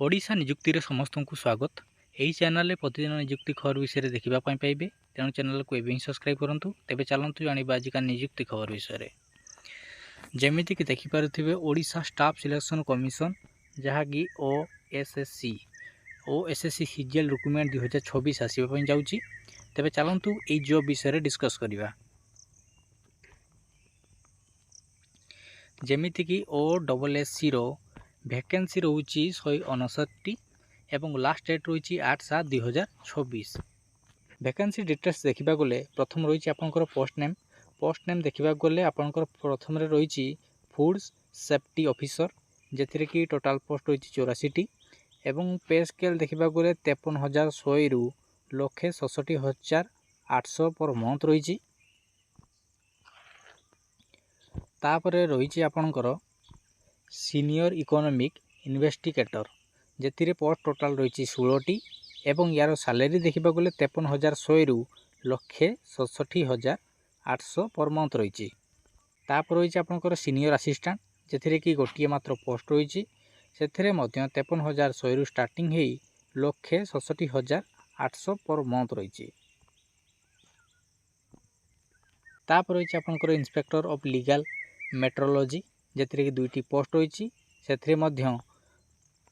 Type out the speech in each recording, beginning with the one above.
ओडिशा निजुक्ति समस्त को स्वागत। यही चैनल प्रतिदिन निजुक्ति खबर विषय में देखा पाइबे, तेणु चैनल को एवं सब्सक्राइब करूँ। तेज चलतु जाना आजिका निजुक्ति खबर विषय। जमीक देखिपे ओडिशा स्टाफ सिलेक्शन कमिशन जहाँकि ओएसएससी सीजीएल रिक्रुटमेंट 2026 आसवाई जाऊँगी। तेज चलतु ये जॉब विषय डिस्कस करवा। जमीक OSSC वैकेंसी रोची 159 एवं लास्ट डेट रही 8/7/2026। वैकेंसी डिटेल्स देखा गले प्रथम रही आपंकर पोस्ट नेम देखा गले आपंकर प्रथम रही फूड सेफ्टी ऑफिसर जेथिरे कि टोटाल पोस्ट रही 84टी एवं पे स्केल देखा गले 53,100 रु 1,67,800 पर मंथ रही। तापरे रही आपंकर सीनियर इकोनॉमिक इन्वेस्टिगेटर जेथिरे पोस्ट टोटाल रही 16टी एवं यार सैलरी देखा गले 53,100 रु 1,67,800 पर मंथ रही। तापर रही आपंकर सीनियर असिस्टेंट जेथिरे कि गोटे मात्र पोस्ट रही से 53,100 रु स्टार्टिंग हो 1,67,800 पर मंथ रही। तापर रही आपंकर इंस्पेक्टर ऑफ लीगल मेट्रोलॉजी जेथिरे कि 2टी पोस्ट रही से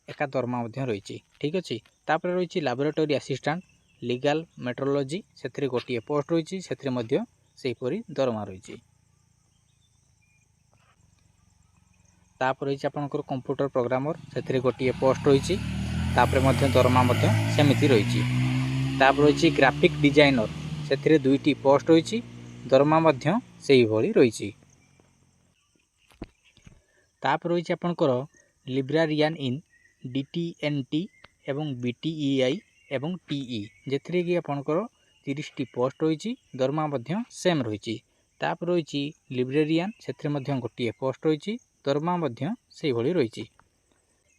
एका दरमा रही। ठीक अच्छे। तापर रही लैबोरेटरी असिस्टेंट लीगल मेट्रोलॉजी से गोटे पोस्ट रही से दरमा रही। तापर रही आपंकर कंप्यूटर प्रोग्रामर से गोटे पोस्ट रही दरमा सेमती रही। तापर रही ग्राफिक डिजाइनर से 2टी पोस्ट रही दरमा से रही। तापर रही आपंकर लिब्रारियन इन DTNT एवं BTEI एवं TE जेथिरे कि आपंकर 30टी पोस्ट रही दरमा सेम रही। तापर रही लिब्रेरियन से गोटे पोस्ट रही दरमा से रही।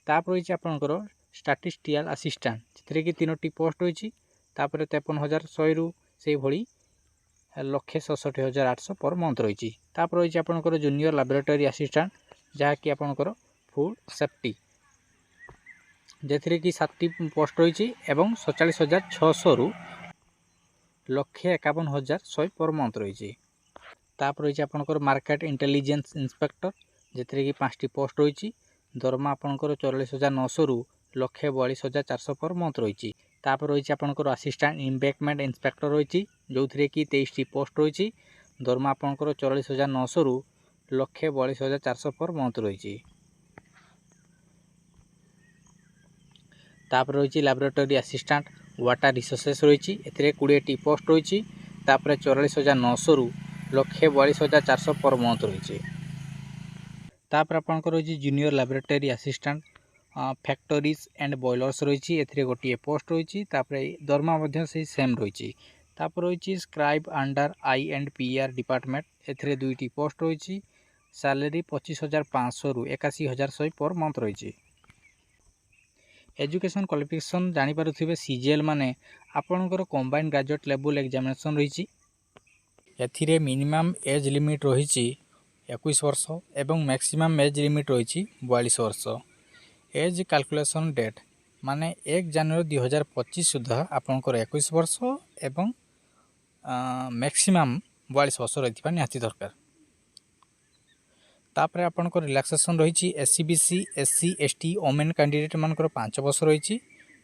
तापर रही आपंकर स्टैटिस्टिकल असिस्टेंट जेथिरे कि 3टी पोस्ट रही 53,100 रु से 1,67,800 पर मंथ रही। तापर रही आपंकर जूनियर लैबोरेटरी असिस्टेंट जहाँकि आपंकर फूड सेफ्टी जेथिरे कि 7टी पोस्ट रही एवं 47,600 रु 1,51,100 पर मंथ रही। तापर रही आपंकर मार्केट इंटेलिजेंस इंस्पेक्टर जेथिरे कि 5टी पोस्ट रही दरमा आपंकर 44,900 रु 1,42,400 पर मंथ रही। तापर रही आपंकर असिस्टेंट इन्वेस्टमेंट इंस्पेक्टर रही जो थी कि 23टी पोस्ट रही दरमा आपंकर 44,900 रु 1,42,400 पर मंथ रही। तापर रही लैबोरेटरी असिस्टेंट वाटर रिसोर्सेस रही 20टी पोस्ट रही 44,900 रु 1,42,400 पर मंथ रही। तापर आपंकर रही junior laboratory assistant factories and boilers रही गोटे पोस्ट रही दरमा से सेम रही। तापर रही स्क्राइब अंडर I&PR डिपार्टमेंट 2टी पोस्ट रही सैलरी 25,500 रु 81,100 पर मंथ रही। एजुकेशन क्वालिफिकेशन जानीपारे सीजीएल माने आपणकर कंबाइंड ग्रेजुएट लेवल एग्जामिनेशन रही। एथिरे मिनिमम एज लिमिट रही 21 वर्ष एवं मैक्सिमम एज लिमिट रही 42 वर्ष। एज कैलकुलेशन डेट माने 1 जनवरी 2025 सुधा आपणकर 21 वर्ष एवं मैक्सिमम 42 वर्ष रही निहाती दरकार। तापर आपंकर रिलैक्सेशन रही SCBC SC ST women candidate मानकर 5 वर्ष रही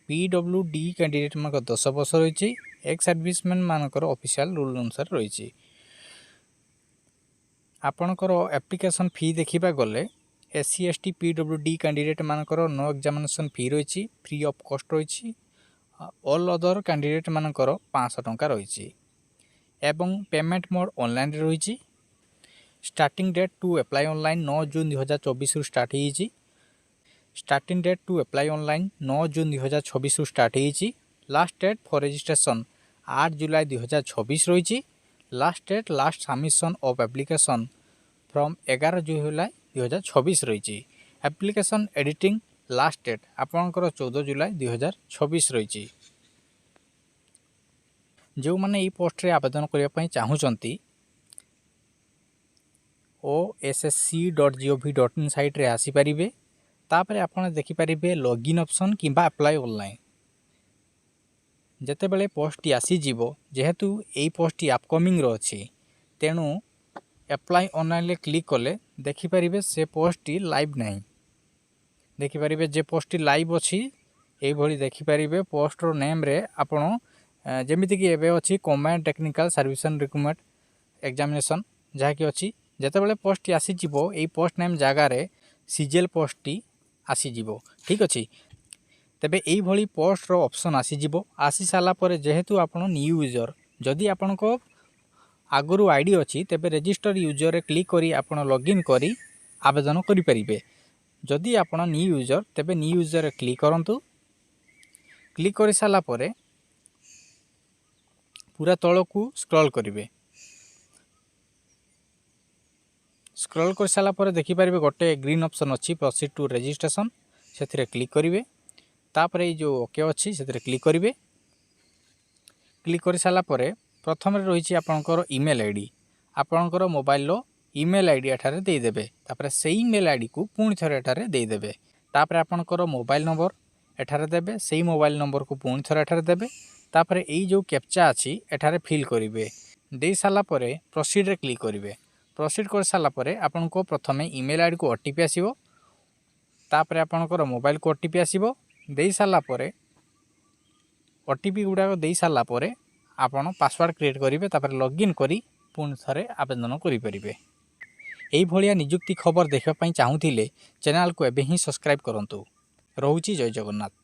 PWD कैंडिडेट मानकर 10 वर्ष रही एक्स सर्विसमैन मानकर ऑफिशियल रूल अनुसार रही। आपणकर एप्लिकेशन फी देखा गले SC ST PWD कैंडिडेट मानकर नो एग्जामिनेशन फी रही फ्री ऑफ कॉस्ट रही। ऑल अदर कैंडिडेट मानकर 500 टंका रही एवं पेमेंट मोड ऑनलाइन रही। Starting date to apply online 9 June 2024 start होगी। Starting date to apply online 9 June 2024 start होगी। Last date for registration 8 July 2026 रही। Last date last submission of application from 11 July 2026 रही। Application editing last date आपंकर 14 जुलाई 2026 रही। जो मैंने ये post रे आवेदन करने चाहूँगी OSSC.gov.in साइट रे आसीपारे। तापर आपण देखिपारे लॉगिन ऑप्शन किंबा अप्लाई ऑनलाइन जितेबाला पोस्ट आसीज जेहेतु यही पोस्ट अपकमिंग अच्छी तेणु अप्लाई ऑनलाइन क्लिक कले देखिपारे से पोस्ट लाइव नहीं देखिपारे जे पोस्ट लाइव अच्छी यही देखिपारे पोस्टर नेम रे आपण जमीक अच्छी combined technical service recruitment examination जहाँकि अच्छी जितेबाला पोस्ट आसीज यही पोस्ट नेम जगार सीजीएल पोस्ट आसीज ठीक अच्छे तेबे यही पोस्टर ऑप्शन आसीज आसी सारापर जेहेतु आपण न्यू यूजर जदि आपण को आगु आईडी अच्छी तेबे रजिस्टर यूजर क्लिक करी आपण लॉगिन करी आवेदन करें जदि आपण न्यू यूजर तेबे न्यू यूजर क्लिक करंतु क्लिक कर सारापर पूरा तलकू स्क्रॉल करेंगे स्क्रॉल कर सारापर देखिपारे गोटे ग्रीन ऑप्शन अच्छी प्रोसीड टू रजिस्ट्रेशन से क्लिक करेंगे तापर ये जो ओके अच्छी से क्लिक करेंगे क्लिक कर सारापर प्रथम रही आपणकर ईमेल आईडी आपणकर मोबाइल ईमेल आईडी एठारे देदेवे तापर से ईमेल आईडी को पुणी थरे एठारे देदेवे तापर आपणकर मोबाइल नंबर एठारे देबे से मोबाइल नंबर को पुणी थरे एठारे देबे तापर यही जो कैप्चा अच्छी एठारे फिल करेंगे दे सारापर प्रोसीड रे क्लिक करेंगे प्रोसीड कर सारापर आपन को प्रथम ईमेल आईडी को ओटीपी आसीबो तापर आपणकर मोबाइल को ओटीपी आसीबो दे सारापर ओटीपी गुड़ाक दे सारापर आपण पासवर्ड क्रिएट करेंगे तापर लॉगिन करी पुणी थरे आवेदन करेंगे यही भाया निजुक्ति खबर देखापी चाहूले चैनल को एबे ही सब्सक्राइब करंतु। रोहुची जय जगन्नाथ।